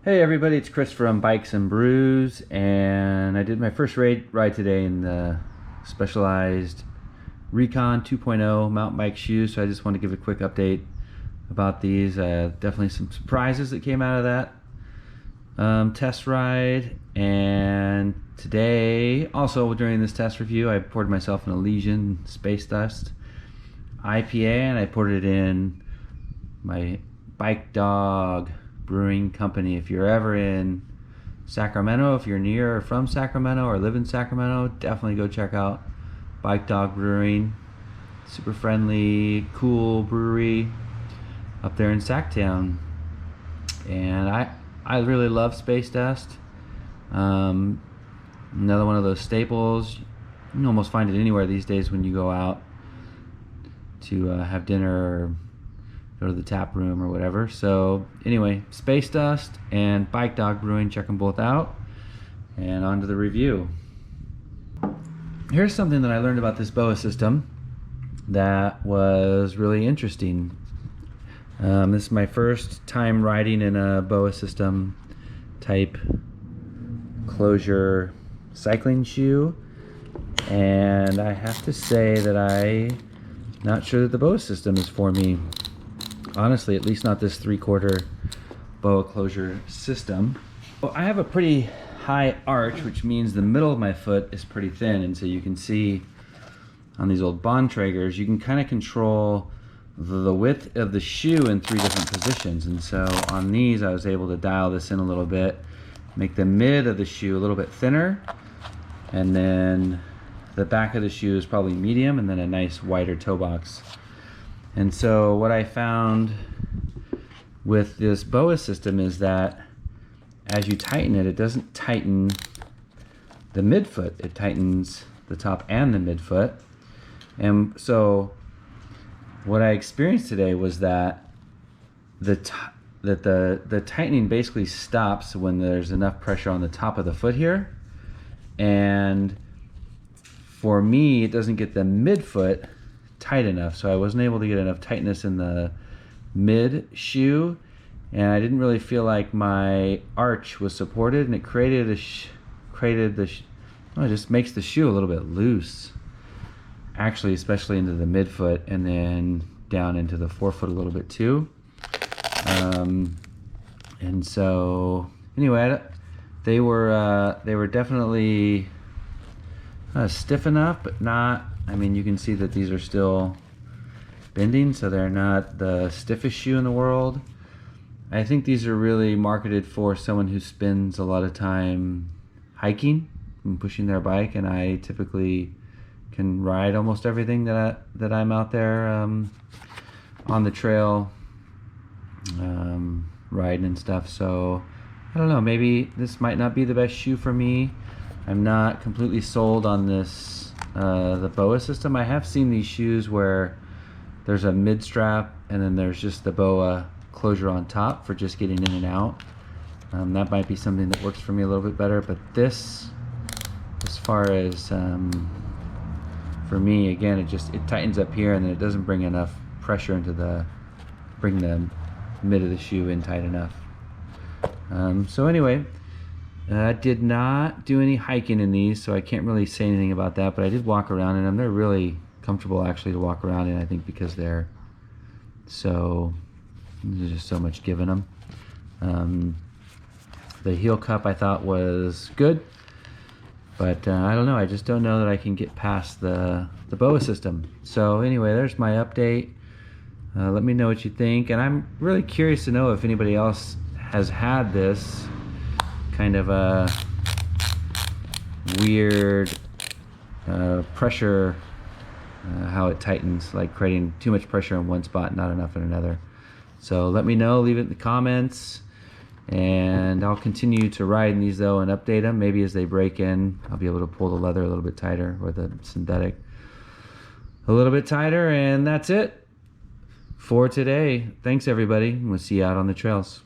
Hey everybody, it's Chris from Bikes and Brews, and I did my first ride today in the Specialized Recon 2.0 mountain bike shoes, so I just want to give a quick update about these. Definitely some surprises that came out of that test ride, and today, also during this test review, I poured myself an Elysian Space Dust IPA, and I poured it in my Bike Dog Brewing Company. If you're ever in Sacramento, if you're near or from Sacramento or live in Sacramento, definitely go check out Bike Dog Brewing. Super friendly, cool brewery up there in Sacktown. And I really love Space Dust. Another one of those staples. You can almost find it anywhere these days when you go out to have dinner or go to the tap room or whatever. So anyway, Space Dust and Bike Dog Brewing, check them both out. And on to the review. Here's something that I learned about this BOA system that was really interesting. This is my first time riding in a BOA system type closure cycling shoe, and I have to say that I'm not sure that the BOA system is for me. Honestly, at least not this 3/4 BOA closure system. Well, I have a pretty high arch, which means the middle of my foot is pretty thin, and so you can see on these old Bontraegers, you can kind of control the width of the shoe in 3 different positions. And so on these, I was able to dial this in a little bit, make the mid of the shoe a little bit thinner, and then the back of the shoe is probably medium, and then a nice wider toe box. And so what I found with this BOA system is that as you tighten it, it doesn't tighten the midfoot, it tightens the top and the midfoot. And so what I experienced today was that the tightening basically stops when there's enough pressure on the top of the foot here. And for me, it doesn't get the midfoot tight enough, so I wasn't able to get enough tightness in the mid shoe, and I didn't really feel like my arch was supported, and it created it just makes the shoe a little bit loose, actually, especially into the midfoot and then down into the forefoot a little bit too. And so anyway, they were definitely stiff enough, but not, I mean, you can see that these are still bending, so they're not the stiffest shoe in the world. I think these are really marketed for someone who spends a lot of time hiking and pushing their bike, and I typically can ride almost everything that I'm out there on the trail riding and stuff. So I don't know, maybe this might not be the best shoe for me. I'm not completely sold on this the BOA system. I have seen these shoes where there's a mid strap and then there's just the BOA closure on top for just getting in and out. That might be something that works for me a little bit better, but this, as far as for me, again, it tightens up here and then it doesn't bring enough pressure into bring the mid of the shoe in tight enough. So anyway, I did not do any hiking in these, so I can't really say anything about that, but I did walk around in them. They're really comfortable actually to walk around in, I think, because there's just so much give in them. The heel cup I thought was good, but I don't know, I just don't know that I can get past the BOA system. So anyway, there's my update. Let me know what you think, and I'm really curious to know if anybody else has had this kind of a weird pressure, how it tightens, like creating too much pressure in one spot, not enough in another. So let me know, leave it in the comments, and I'll continue to ride in these though and update them. Maybe as they break in, I'll be able to pull the leather a little bit tighter, or the synthetic a little bit tighter, and that's it for today. Thanks everybody, we'll see you out on the trails.